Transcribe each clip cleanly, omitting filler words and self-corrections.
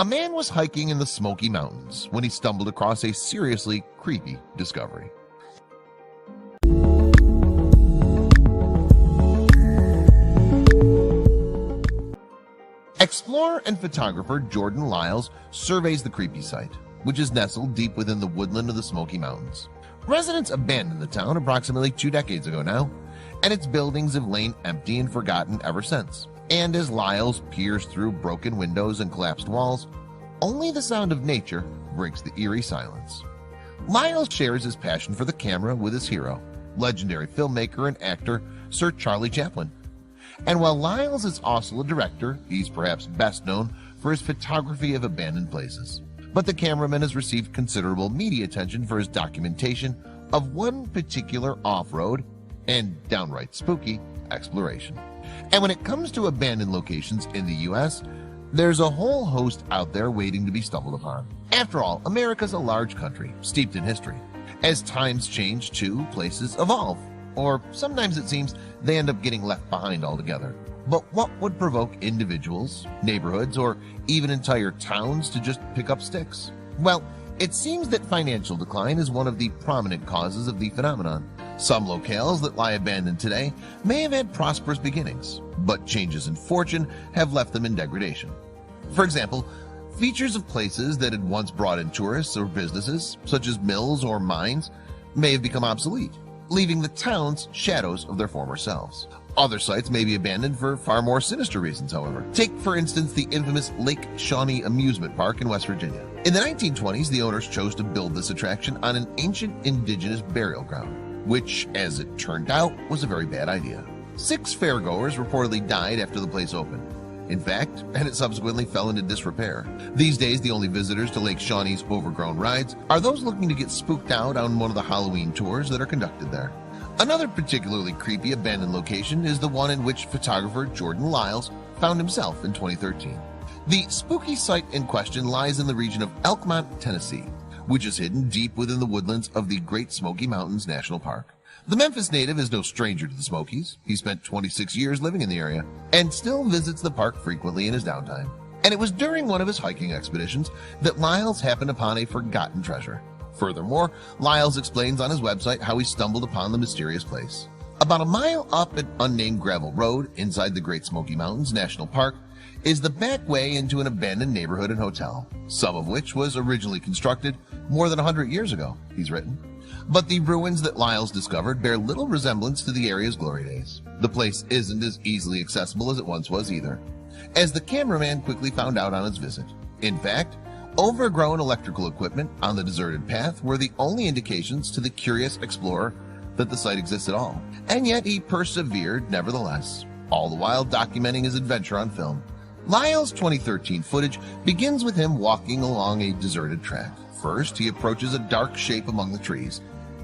A man was hiking in the Smoky Mountains when he stumbled across a seriously creepy discovery. Explorer and photographer Jordan Lyles surveys the creepy site, which is nestled deep within the woodland of the Smoky Mountains. Residents abandoned the town approximately 2 decades ago now, and its buildings have lain empty and forgotten ever since. And as Lyles peers through broken windows and collapsed walls, only the sound of nature breaks the eerie silence. Lyles shares his passion for the camera with his hero, legendary filmmaker and actor Sir Charlie Chaplin. And while Lyles is also a director, he's perhaps best known for his photography of abandoned places. But the cameraman has received considerable media attention for his documentation of one particular off-road and downright spooky exploration. And when it comes to abandoned locations in the US, there's a whole host out there waiting to be stumbled upon. After all, America's a large country, steeped in history. As times change too, places evolve, or sometimes it seems they end up getting left behind altogether. But what would provoke individuals, neighborhoods, or even entire towns to just pick up sticks? Well, it seems that financial decline is one of the prominent causes of the phenomenon. Some locales that lie abandoned today may have had prosperous beginnings, but changes in fortune have left them in degradation. For example, features of places that had once brought in tourists or businesses, such as mills or mines, may have become obsolete, leaving the towns shadows of their former selves. Other sites may be abandoned for far more sinister reasons, however. Take, for instance, the infamous Lake Shawnee Amusement Park in West Virginia. In the 1920s, the owners chose to build this attraction on an ancient indigenous burial ground, which, as it turned out, was a very bad idea. 6 fairgoers reportedly died after the place opened. In fact, and it subsequently fell into disrepair. These days, the only visitors to Lake Shawnee's overgrown rides are those looking to get spooked out on one of the Halloween tours that are conducted there. Another particularly creepy abandoned location is the one in which photographer Jordan Lyles found himself in 2013. The spooky site in question lies in the region of Elkmont, Tennessee, which is hidden deep within the woodlands of the Great Smoky Mountains National Park. The Memphis native is no stranger to the Smokies. He spent 26 years living in the area and still visits the park frequently in his downtime. And it was during one of his hiking expeditions that Lyles happened upon a forgotten treasure. Furthermore, Lyles explains on his website how he stumbled upon the mysterious place. About a mile up an unnamed gravel road inside the Great Smoky Mountains National Park is the back way into an abandoned neighborhood and hotel, some of which was originally constructed more than 100 years ago, he's written. But the ruins that Lyles discovered bear little resemblance to the area's glory days. The place isn't as easily accessible as it once was either, as the cameraman quickly found out on his visit. In fact, overgrown electrical equipment on the deserted path were the only indications to the curious explorer that the site exists at all. And yet he persevered nevertheless, all the while documenting his adventure on film. Lyles' 2013 footage begins with him walking along a deserted track. First, he approaches a dark shape among the trees,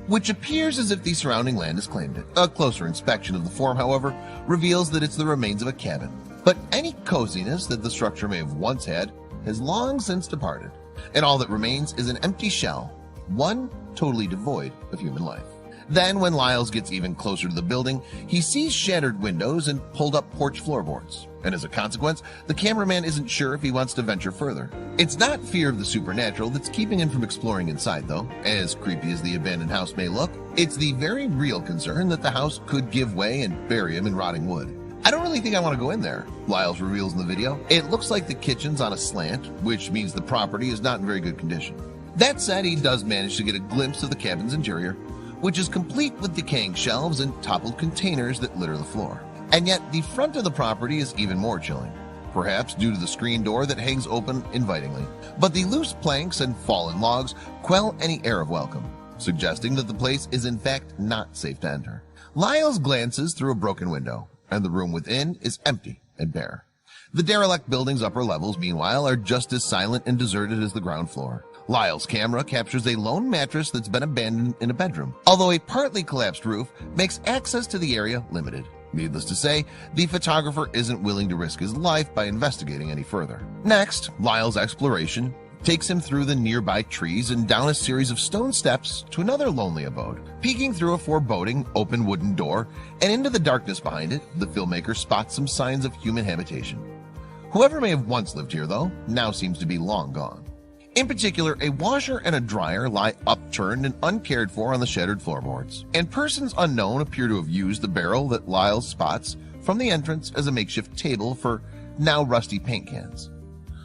which appears as if the surrounding land has claimed it. A closer inspection of the form, however, reveals that it's the remains of a cabin. But any coziness that the structure may have once had has long since departed, and all that remains is an empty shell, one totally devoid of human life. Then, when Lyles gets even closer to the building, he sees shattered windows and pulled up porch floorboards. And as a consequence, the cameraman isn't sure if he wants to venture further. It's not fear of the supernatural that's keeping him from exploring inside, though. As creepy as the abandoned house may look, it's the very real concern that the house could give way and bury him in rotting wood. I don't really think I want to go in there, Lyles reveals in the video. It looks like the kitchen's on a slant, which means the property is not in very good condition. That said, he does manage to get a glimpse of the cabin's interior, which is complete with decaying shelves and toppled containers that litter the floor. And yet the front of the property is even more chilling, perhaps due to the screen door that hangs open invitingly. But the loose planks and fallen logs quell any air of welcome, suggesting that the place is in fact not safe to enter. Lyles glances through a broken window, and the room within is empty and bare. The derelict building's upper levels, meanwhile, are just as silent and deserted as the ground floor. Lyles' camera captures a lone mattress that's been abandoned in a bedroom, although a partly collapsed roof makes access to the area limited. Needless to say, the photographer isn't willing to risk his life by investigating any further. Next, Lyles' exploration takes him through the nearby trees and down a series of stone steps to another lonely abode. Peeking through a foreboding open wooden door and into the darkness behind it, the filmmaker spots some signs of human habitation. Whoever may have once lived here, though, now seems to be long gone. In particular, a washer and a dryer lie upturned and uncared for on the shattered floorboards, and persons unknown appear to have used the barrel that Lyles spots from the entrance as a makeshift table for now rusty paint cans.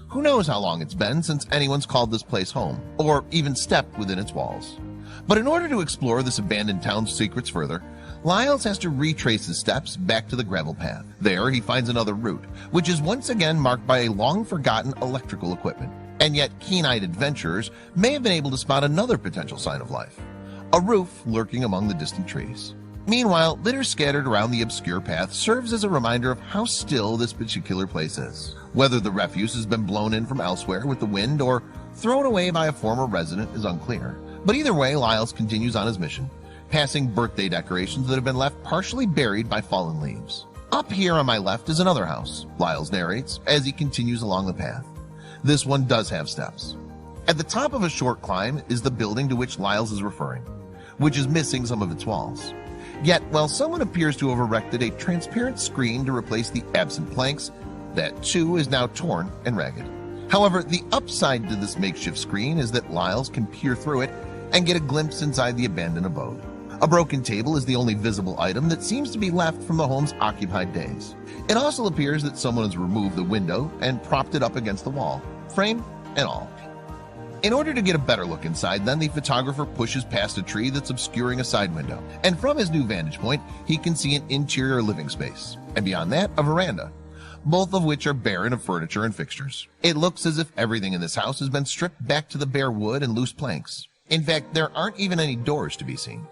Who knows how long it's been since anyone's called this place home, or even stepped within its walls. But in order to explore this abandoned town's secrets further, Lyles has to retrace his steps back to the gravel path. There he finds another route, which is once again marked by a long-forgotten electrical equipment. And yet keen-eyed adventurers may have been able to spot another potential sign of life, a roof lurking among the distant trees. Meanwhile, litter scattered around the obscure path serves as a reminder of how still this particular place is. Whether the refuse has been blown in from elsewhere with the wind or thrown away by a former resident is unclear. But either way, Lyles continues on his mission, passing birthday decorations that have been left partially buried by fallen leaves. Up here on my left is another house, Lyles narrates as he continues along the path. This one does have steps. At the top of a short climb is the building to which Lyles is referring, which is missing some of its walls. Yet, while someone appears to have erected a transparent screen to replace the absent planks, that too is now torn and ragged. However, the upside to this makeshift screen is that Lyles can peer through it and get a glimpse inside the abandoned abode. A broken table is the only visible item that seems to be left from the home's occupied days. It also appears that someone has removed the window and propped it up against the wall, frame and all. In order to get a better look inside, then the photographer pushes past a tree that's obscuring a side window, and from his new vantage point he can see an interior living space, and beyond that a veranda, both of which are barren of furniture and fixtures. It looks as if everything in this house has been stripped back to the bare wood and loose planks. In fact, there aren't even any doors to be seen.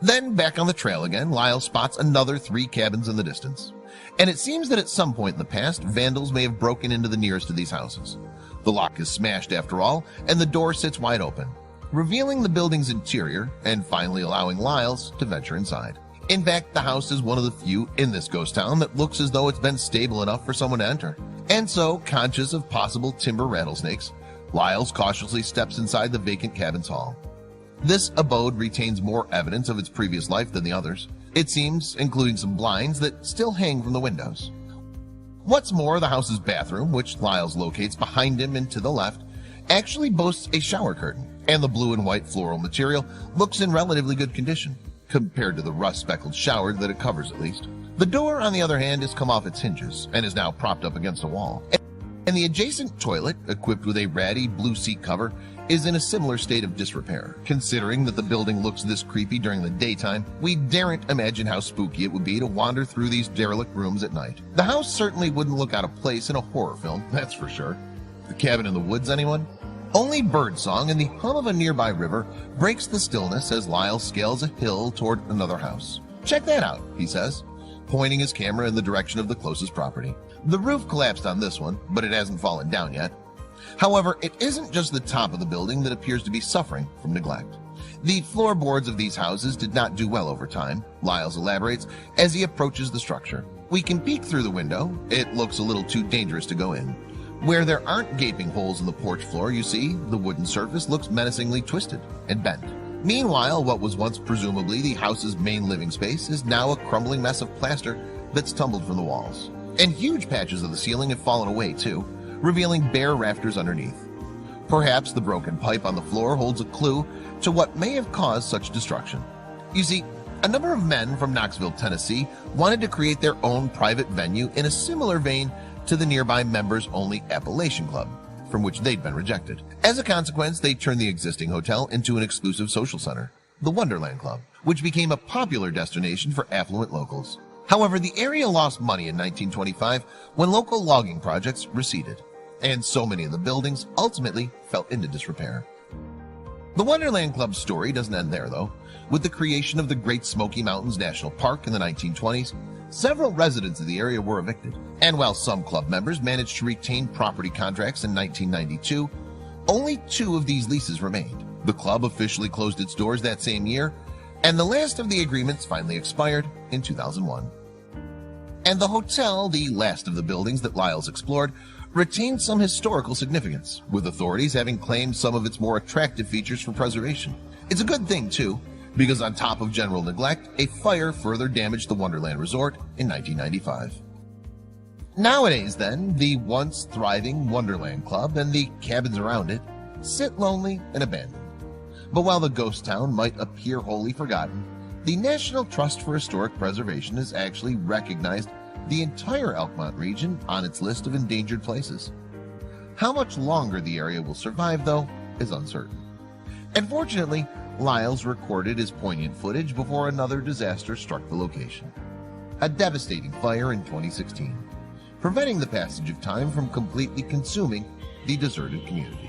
Then, back on the trail again, Lyles spots another 3 cabins in the distance. And it seems that at some point in the past, vandals may have broken into the nearest of these houses. The lock is smashed after all, and the door sits wide open, revealing the building's interior and finally allowing Lyles to venture inside. In fact, the house is one of the few in this ghost town that looks as though it's been stable enough for someone to enter. And so, conscious of possible timber rattlesnakes, Lyles cautiously steps inside the vacant cabin's hall. This abode retains more evidence of its previous life than the others, it seems, including some blinds that still hang from the windows. What's more, the house's bathroom, which Lyles locates behind him and to the left, actually boasts a shower curtain, and the blue and white floral material looks in relatively good condition, compared to the rust-speckled shower that it covers at least. The door, on the other hand, has come off its hinges and is now propped up against a wall. And the adjacent toilet, equipped with a ratty blue seat cover, is in a similar state of disrepair. Considering that the building looks this creepy during the daytime, we daren't imagine how spooky it would be to wander through these derelict rooms at night. The house certainly wouldn't look out of place in a horror film, that's for sure. The cabin in the woods, anyone? Only birdsong and the hum of a nearby river breaks the stillness as Lyles scales a hill toward another house. Check that out, he says, pointing his camera in the direction of the closest property. The roof collapsed on this one, but it hasn't fallen down yet. However, it isn't just the top of the building that appears to be suffering from neglect. The floorboards of these houses did not do well over time, Lyles elaborates as he approaches the structure. We can peek through the window. It looks a little too dangerous to go in. Where there aren't gaping holes in the porch floor, you see, the wooden surface looks menacingly twisted and bent. Meanwhile, what was once presumably the house's main living space is now a crumbling mess of plaster that's tumbled from the walls. And huge patches of the ceiling have fallen away too, revealing bare rafters underneath. Perhaps the broken pipe on the floor holds a clue to what may have caused such destruction. You see, a number of men from Knoxville, Tennessee wanted to create their own private venue in a similar vein to the nearby members-only Appalachian Club, from which they'd been rejected. As a consequence, they turned the existing hotel into an exclusive social center, the Wonderland Club, which became a popular destination for affluent locals. However, the area lost money in 1925 when local logging projects receded, and so many of the buildings ultimately fell into disrepair. The Wonderland Club's story doesn't end there, though. With the creation of the Great Smoky Mountains National Park in the 1920s, several residents of the area were evicted, and while some club members managed to retain property contracts in 1992, only 2 of these leases remained. The club officially closed its doors that same year, and the last of the agreements finally expired in 2001. And the hotel, the last of the buildings that Lyles explored, retained some historical significance, with authorities having claimed some of its more attractive features for preservation. It's a good thing, too, because on top of general neglect, a fire further damaged the Wonderland Resort in 1995. Nowadays, then, the once thriving Wonderland Club and the cabins around it sit lonely and abandoned. But while the ghost town might appear wholly forgotten, the National Trust for Historic Preservation has actually recognized the entire Elkmont region on its list of endangered places. How much longer the area will survive, though, is uncertain. Unfortunately, Lyles recorded his poignant footage before another disaster struck the location. A devastating fire in 2016, preventing the passage of time from completely consuming the deserted community.